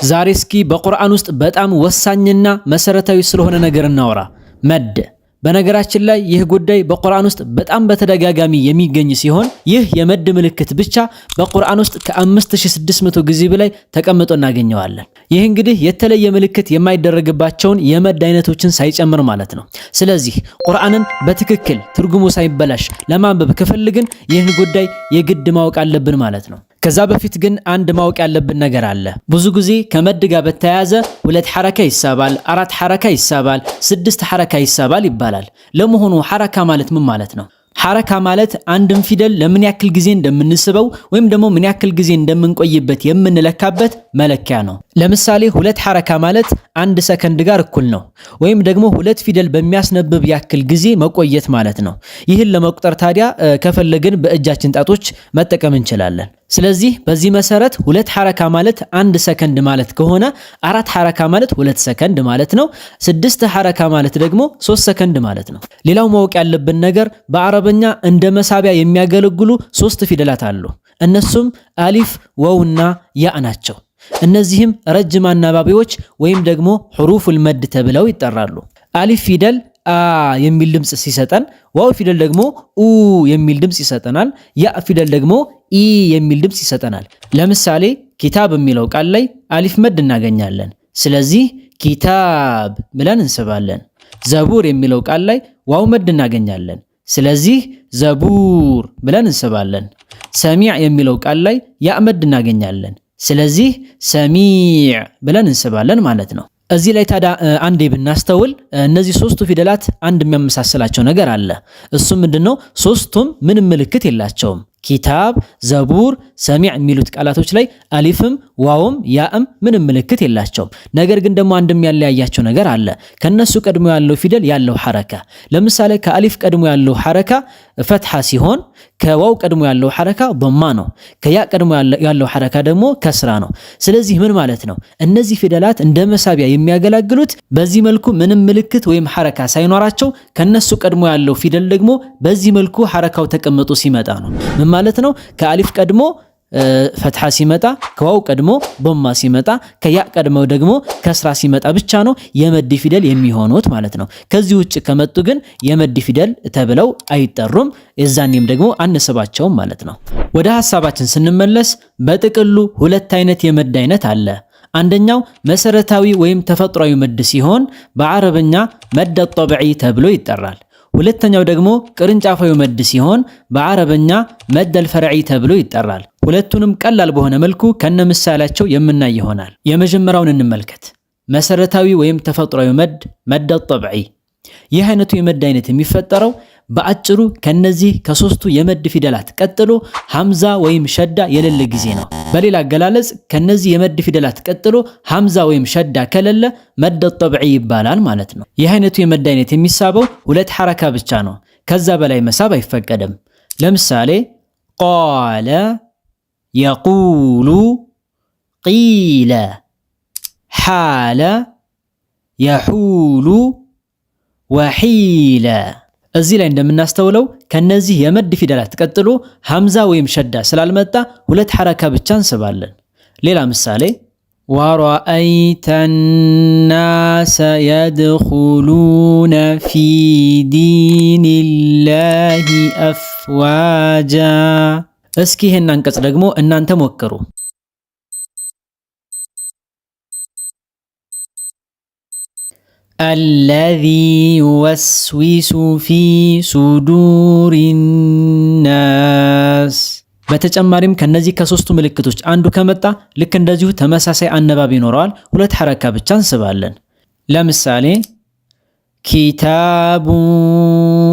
ዛሬ እስኪ በቁርአን ውስጥ በጣም ወሳኝና መሰረታዊ ስለሆነ ነገር እናወራ። መድ። በነገራችን ላይ ይህ ጉዳይ በቁርአን ውስጥ በጣም በተደጋጋሚ የሚገኝ ሲሆን ይህ የመድ ምልክት ብቻ በቁርአን ውስጥ ከ5600 ጊዜ በላይ ተቀምጦ እናገኘዋለን። ይህ እንግዲህ የተለየ ምልክት የማይደረግባቸውን የመድ አይነቶችን ሳይጨምር ማለት ነው። ስለዚህ ቁርአንን በትክክል ትርጉሙ ሳይበላሽ ለማንበብ ከፈልግን ይህን ጉዳይ የግድ ማወቅ አለብን ማለት ነው። ከዛ በፊት ግን አንድ ማወቅ ያለብን ነገር አለ። ብዙ ጊዜ ከመድ ጋር በተያያዘ 2 ሐረካ ይሳባል፣ 4 ሐረካ ይሳባል፣ 6 ሐረካ ይሳባል ይባላል። ለመሆኑ ሐረካ ማለት ምን ማለት ነው? ሐረካ ማለት አንድን ፊደል ለምን ያክል ጊዜ እንደምንስበው ወይም ደግሞ ምን ያክል ጊዜ እንደምንቆይበት የምንለካበት መለኪያ ነው። ለምሳሌ 2 ሐረካ ማለት 1 ሰከንድ ጋር እኩል ነው፣ ወይም ደግሞ 2 ፊደል በሚያስነብብ ያክል ጊዜ መቆየት ማለት ነው። ይህን ለመቁጠር ታዲያ ከፈለግን በእጃችን ጣቶች መጠቀም እንችላለን። ስለዚህ በዚህ መሰረት 2 ሐረካ ማለት 1 ሰከንድ ማለት ከሆነ 4 ሐረካ ማለት 2 ሰከንድ ማለት ነው። 6 ሐረካ ማለት ደግሞ 3 ሰከንድ ማለት ነው። ሌላው ማወቅ ያለብን ነገር በአረበኛ እንደ መሳቢያ የሚያገለግሉ 3 ፊደላት አሉ። እነሱም አሊፍ፣ ወውና ያ ናቸው። እነዚህም ረጅም አናባቢዎች ወይም ደግሞ ሁሩፉል መድ ተብለው ይጠራሉ። አሊፍ ፊደል አ የሚል ድምጽ ሲሰጠን፣ ዋው ፊደል ደግሞ ኡ የሚል ድምጽ ይሰጠናል። ያ ፊደል ደግሞ ኢ የሚል ድምጽ ይሰጠናል። ለምሳሌ ኪታብ የሚለው ቃል ላይ አሊፍ መድ እናገኛለን። ስለዚህ ኪታብ ብለን እንስባለን። ዘቡር የሚለው ቃል ላይ ዋው መድ እናገኛለን። ስለዚህ ዘቡር ብለን እንስባለን። ሰሚዕ የሚለው ቃል ላይ ያ መድ እናገኛለን። ስለዚህ ሰሚዕ ብለን እንስባለን ማለት ነው። እዚህ ላይ ታዲያ አንዴ ብናስተውል እነዚህ 3ቱ ፊደላት አንድ የሚያመሳስላቸው ነገር አለ። እሱም ምንድነው? 3ቱም ምንም ምልክት የላቸውም። ኪታብ፣ ዘቡር፣ ሰሚዕ የሚሉት ቃላቶች ላይ አሊፍም ዋውም ያም ምንም ምልክት የላቸውም። ነገር ግን ደግሞ አንድም ያለያያቸው ነገር አለ። ከነሱ ቀድሞ ያለው ፊደል ያለው ሐረካ። ለምሳሌ ከአሊፍ ቀድሞ ያለው ሐረካ ፈትሐ ሲሆን ከዋው ቀድሞ ያለው ሐረካ ضማ ነው። ከያ ቀድሞ ያለው ሐረካ ደግሞ ከስራ ነው። ስለዚህ ምን ማለት ነው? እነዚህ ፊደላት እንደ መሳቢያ የሚያገለግሉት በዚህ መልኩ ምንም ምልክት ወይም ሐረካ ሳይኖራቸው ከነሱ ቀድሞ ያለው ፊደል ደግሞ በዚህ መልኩ ሐረካው ተቀምጦ ሲመጣ ነው። ምን ማለት ነው? ከአሊፍ ቀድሞ ፈትሐ ሲመጣ፣ ከዋው ቀድሞ ضማ ሲመጣ፣ ከያ ቀድሞ ደግሞ ከስራ ሲመጣ ብቻ ነው የመድ ፊደል የሚሆኑት ማለት ነው። ከዚህ ውጭ ከመጡ ግን የመድ ፊደል ተብለው አይጠሩም። የዛኔም ደግሞ አንስባቸውም ማለት ነው። ወደ ሐሳባችን ስንመለስ በጥቅሉ 2 አይነት የመድ አይነት አለ። አንደኛው መሰረታዊ ወይም ተፈጥሯዊ መድ ሲሆን በአረብኛ መድ ጠብዒ ተብሎ ይጠራል። ሁለተኛው ደግሞ ቅርንጫፋዊ መድ ሲሆን በአረበኛ መድ አልፈርዒ ተብሎ ይጠራል። ሁለቱንም ቀላል በሆነ መልኩ ከነምሳሌያቸው የምናይ ይሆናል። የመጀመሪያውን እንመልከት። መሰረታዊ ወይም ተፈጥሯዊ መድ መድ ጠብዒ። ይህ አይነቱ የመድ አይነት የሚፈጠረው በአጭሩ ከነዚህ ከ3ቱ የመድ ፊደላት ቀጥሎ ሐምዛ ወይም ሸዳ የሌለ ጊዜ ነው። በሌላ አገላለጽ ከነዚህ የመድ ፊደላት ቀጥሎ ሐምዛ ወይም ሸዳ ከሌለ መድ ጠብዒ ይባላል ማለት ነው። ይህ አይነቱ የመድ አይነት የሚሳበው 2 ሐረካ ብቻ ነው። ከዛ በላይ መሳብ አይፈቀድም። ለምሳሌ ቃለ፣ የቁሉ፣ ቂለ፣ ሓለ፣ የሑሉ፣ ወሒለ። እዚህ ላይ እንደምናስተውለው ከነዚህ የመድ ፊደላት ቀጥሎ ሐምዛ ወይም ሸዳ ስላልመጣ 2 ሐረካ ብቻ እንስባለን። ሌላ ምሳሌ ወረአይተ ናሰ የድኹሉነ ፊ ዲኒላሂ አፍዋጃ። እስኪ ይህን አንቀጽ ደግሞ እናንተ ሞክሩ። الذي يوسوس في صدور الناس። በተጨማሪም ከነዚህ ከ3ቱ ምልክቶች አንዱ ከመጣ ልክ እንደዚሁ ተመሳሳይ አነባብ ይኖረዋል። 2 ሐረካ ብቻ እንስባለን። ለምሳሌ ኪታቡ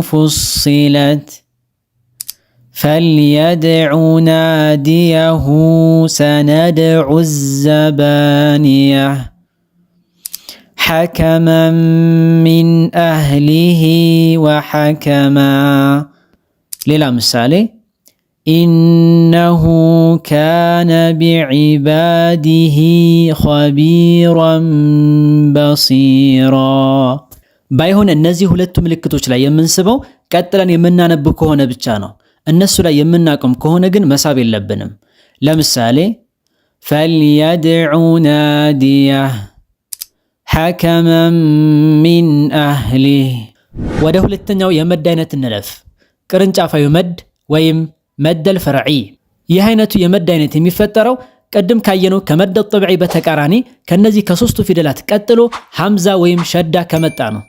ፉሲለት فليدع ناديه سندع الزبانية حكما من أهله وحكما. ሌላ ምሳሌ إنه كان بعباده خبيرا بصيرا። ባይሆን እነዚህ ሁለቱ ምልክቶች ላይ የምንስበው ቀጥለን የምናነብ ከሆነ ብቻ ነው። እነሱ ላይ የምናቆም ከሆነ ግን መሳብ የለብንም። ለምሳሌ ፈልየድዑ ናዲየህ ሐከመን ሚን አህሊህ። ወደ ሁለተኛው የመድ አይነት እንለፍ። ቅርንጫፋዊ መድ ወይም መደል ፈርዒ። ይህ አይነቱ የመድ አይነት የሚፈጠረው ቀደም ካየነው ከመድ ጠብዒ በተቃራኒ ከነዚህ ከሶስቱ ፊደላት ቀጥሎ ሐምዛ ወይም ሸዳ ከመጣ ነው።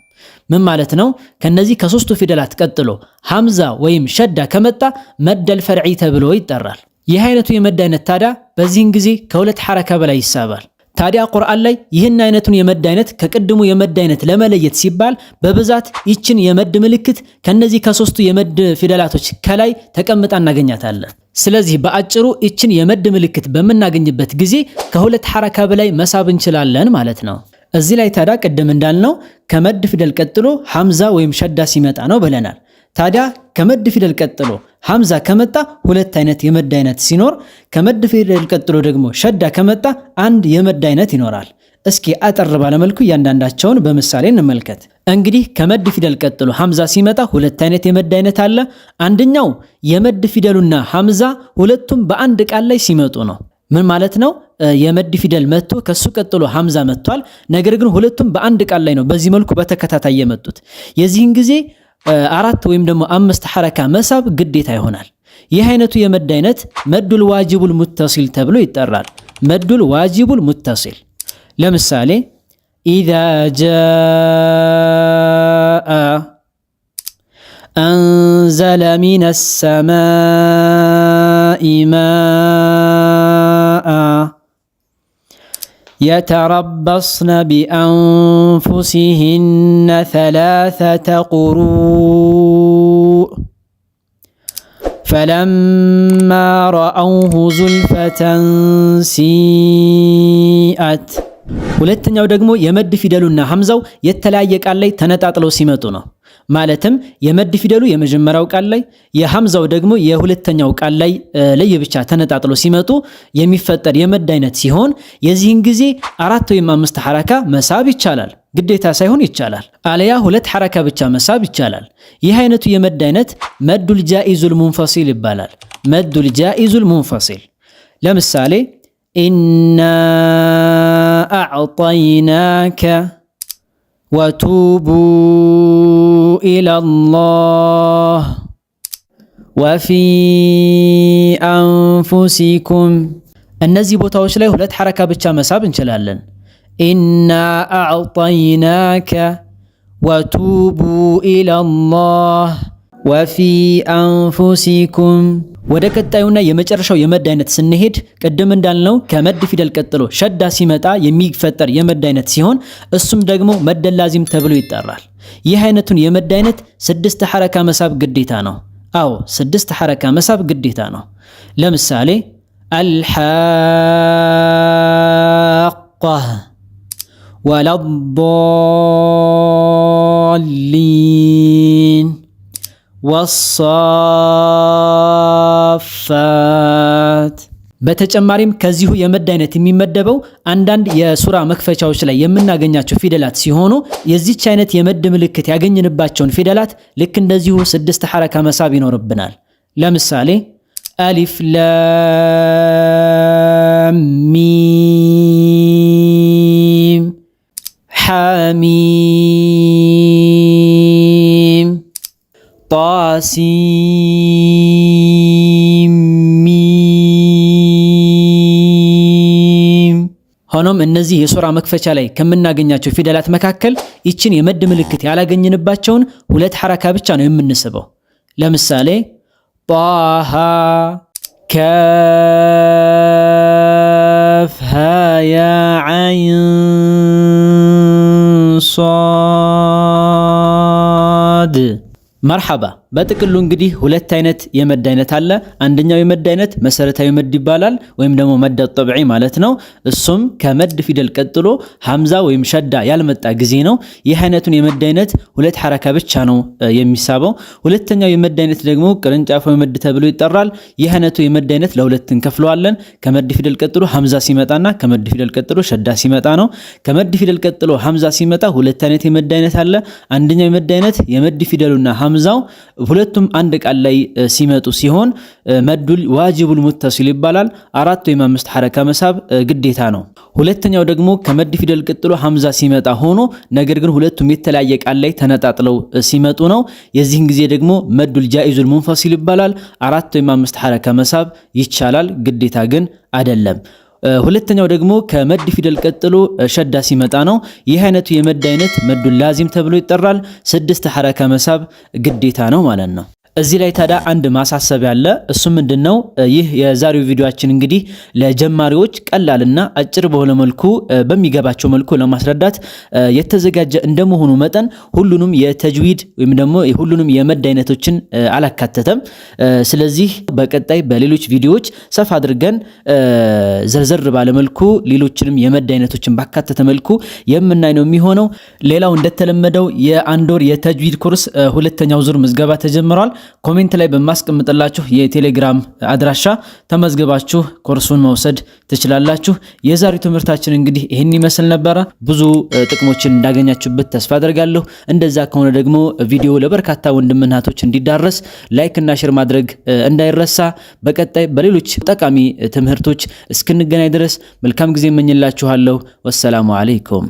ምን ማለት ነው? ከነዚህ ከሶስቱ ፊደላት ቀጥሎ ሐምዛ ወይም ሸዳ ከመጣ መደል ፈርዒ ተብሎ ይጠራል። ይህ አይነቱ የመድ አይነት ታዲያ በዚህን ጊዜ ከሁለት ሐረካ በላይ ይሳባል። ታዲያ ቁርአን ላይ ይህን አይነቱን የመድ አይነት ከቅድሙ የመድ አይነት ለመለየት ሲባል በብዛት ይችን የመድ ምልክት ከነዚህ ከሶስቱ የመድ ፊደላቶች ከላይ ተቀምጣ እናገኛታለን። ስለዚህ በአጭሩ ይችን የመድ ምልክት በምናገኝበት ጊዜ ከሁለት ሐረካ በላይ መሳብ እንችላለን ማለት ነው። እዚህ ላይ ታዲያ ቅድም እንዳልነው ከመድ ፊደል ቀጥሎ ሐምዛ ወይም ሸዳ ሲመጣ ነው ብለናል። ታዲያ ከመድ ፊደል ቀጥሎ ሐምዛ ከመጣ ሁለት አይነት የመድ አይነት ሲኖር ከመድ ፊደል ቀጥሎ ደግሞ ሸዳ ከመጣ አንድ የመድ አይነት ይኖራል። እስኪ አጠር ባለመልኩ እያንዳንዳቸውን በምሳሌ እንመልከት። እንግዲህ ከመድ ፊደል ቀጥሎ ሐምዛ ሲመጣ ሁለት አይነት የመድ አይነት አለ። አንደኛው የመድ ፊደሉና ሐምዛ ሁለቱም በአንድ ቃል ላይ ሲመጡ ነው። ምን ማለት ነው? የመድ ፊደል መጥቶ ከሱ ቀጥሎ ሐምዛ መጥቷል። ነገር ግን ሁለቱም በአንድ ቃል ላይ ነው በዚህ መልኩ በተከታታይ የመጡት። የዚህን ጊዜ አራት ወይም ደግሞ አምስት ሐረካ መሳብ ግዴታ ይሆናል። ይህ አይነቱ የመድ አይነት መዱል ዋጅቡል ሙተሲል ተብሎ ይጠራል። መዱል ዋጅቡል ሙተሲል። ለምሳሌ ኢዛ ጃአ አንዘለ ሚነ ሰማኢ ማአ يتربصن بأنفسهن ثلاثة قروء فلما رأوه زلفة سيئت። ሁለተኛው ደግሞ የመድ ፊደሉና ሐምዛው የተለያየ ቃል ላይ ተነጣጥለው ሲመጡ ነው። ማለትም የመድ ፊደሉ የመጀመሪያው ቃል ላይ የሐምዛው ደግሞ የሁለተኛው ቃል ላይ ለየብቻ ተነጣጥለው ሲመጡ የሚፈጠር የመድ አይነት ሲሆን የዚህን ጊዜ አራት ወይም አምስት ሐረካ መሳብ ይቻላል። ግዴታ ሳይሆን ይቻላል። አለያ ሁለት ሐረካ ብቻ መሳብ ይቻላል። ይህ አይነቱ የመድ አይነት መዱል ጃኢዙል ሙንፈሲል ይባላል። መዱል ጃኢዙል ሙንፈሲል። ለምሳሌ ኢና አዕጠይናከ ወቱቡ ኢለላህ ወፊ አንፉሲኩም። እነዚህ ቦታዎች ላይ ሁለት ሐረካ ብቻ መሳብ እንችላለን። ኢና አዕጠይናከ ወቱቡ ኢለላህ ወፊ አንፉሲኩም። ወደ ቀጣዩና የመጨረሻው የመድ አይነት ስንሄድ ቅድም እንዳልነው ከመድ ፊደል ቀጥሎ ሸዳ ሲመጣ የሚፈጠር የመድ አይነት ሲሆን እሱም ደግሞ መድ ላዚም ተብሎ ይጠራል። ይህ አይነቱን የመድ አይነት ስድስት ሐረካ መሳብ ግዴታ ነው። አዎ ስድስት ሐረካ መሳብ ግዴታ ነው። ለምሳሌ አልሐቀህ ወለዷሊን ወሳፋት። በተጨማሪም ከዚሁ የመድ አይነት የሚመደበው አንዳንድ የሱራ መክፈቻዎች ላይ የምናገኛቸው ፊደላት ሲሆኑ የዚች አይነት የመድ ምልክት ያገኝንባቸውን ፊደላት ልክ እንደዚሁ ስድስት ሐረካ መሳብ ይኖርብናል። ለምሳሌ አሊፍ ላም ሚም ሐሚም ጣሲም ሚም። ሆኖም እነዚህ የሱራ መክፈቻ ላይ ከምናገኛቸው ፊደላት መካከል ይችን የመድ ምልክት ያላገኝንባቸውን ሁለት ሐረካ ብቻ ነው የምንስበው። ለምሳሌ ጣሃ ከፍ ሃያ ዐይን ሷድ። መርሐባ። በጥቅሉ እንግዲህ ሁለት አይነት የመድ አይነት አለ። አንደኛው የመድ አይነት መሰረታዊ መድ ይባላል ወይም ደግሞ መድ ጠብዒ ማለት ነው። እሱም ከመድ ፊደል ቀጥሎ ሐምዛ ወይም ሸዳ ያልመጣ ጊዜ ነው። ይህ አይነቱን የመድ አይነት ሁለት ሐረካ ብቻ ነው የሚሳበው። ሁለተኛው የመድ አይነት ደግሞ ቅርንጫፋዊ መድ ተብሎ ይጠራል። ይህ አይነቱ የመድ አይነት ለሁለት እንከፍለዋለን። ከመድ ፊደል ቀጥሎ ሐምዛ ሲመጣና ከመድ ፊደል ቀጥሎ ሸዳ ሲመጣ ነው። ከመድ ፊደል ቀጥሎ ሐምዛ ሲመጣ ሁለት አይነት የመድ አይነት አለ። አንደኛው የመድ አይነት የመድ ፊደሉና ሐምዛው ሁለቱም አንድ ቃል ላይ ሲመጡ ሲሆን መዱል ዋጅቡል ሙተሲል ይባላል። 4 ወይም 5 ሐረካ መሳብ ግዴታ ነው። ሁለተኛው ደግሞ ከመድ ፊደል ቀጥሎ ሐምዛ ሲመጣ ሆኖ ነገር ግን ሁለቱም የተለያየ ቃል ላይ ተነጣጥለው ሲመጡ ነው። የዚህን ጊዜ ደግሞ መዱል ጃኢዙል ሙንፈሲል ይባላል። 4 ወይም 5 ሐረካ መሳብ ይቻላል፣ ግዴታ ግን አይደለም። ሁለተኛው ደግሞ ከመድ ፊደል ቀጥሎ ሸዳ ሲመጣ ነው። ይህ አይነቱ የመድ አይነት መዱል ላዚም ተብሎ ይጠራል። 6 ሐረካ መሳብ ግዴታ ነው ማለት ነው። እዚህ ላይ ታዲያ አንድ ማሳሰቢያ አለ። እሱ ምንድነው? ይህ የዛሬው ቪዲዮአችን እንግዲህ ለጀማሪዎች ቀላልና አጭር በሆነ መልኩ በሚገባቸው መልኩ ለማስረዳት የተዘጋጀ እንደመሆኑ መጠን ሁሉንም የተጅዊድ ወይም ደግሞ ሁሉንም የመድ አይነቶችን አላካተተም። ስለዚህ በቀጣይ በሌሎች ቪዲዮዎች ሰፋ አድርገን ዘርዘር ባለ መልኩ ሌሎችንም የመድ አይነቶችን ባካተተ መልኩ የምናይ ነው የሚሆነው። ሌላው እንደተለመደው የአንድ ወር የተጅዊድ ኮርስ ሁለተኛው ዙር ምዝገባ ተጀምሯል። ኮሜንት ላይ በማስቀምጥላችሁ የቴሌግራም አድራሻ ተመዝግባችሁ ኮርሱን መውሰድ ትችላላችሁ። የዛሬው ትምህርታችን እንግዲህ ይህን ይመስል ነበረ። ብዙ ጥቅሞችን እንዳገኛችሁበት ተስፋ አደርጋለሁ። እንደዛ ከሆነ ደግሞ ቪዲዮ ለበርካታ ወንድምና እህቶች እንዲዳረስ ላይክ እና ሼር ማድረግ እንዳይረሳ። በቀጣይ በሌሎች ጠቃሚ ትምህርቶች እስክንገናኝ ድረስ መልካም ጊዜ እመኝላችኋለሁ። ወሰላሙ አለይኩም።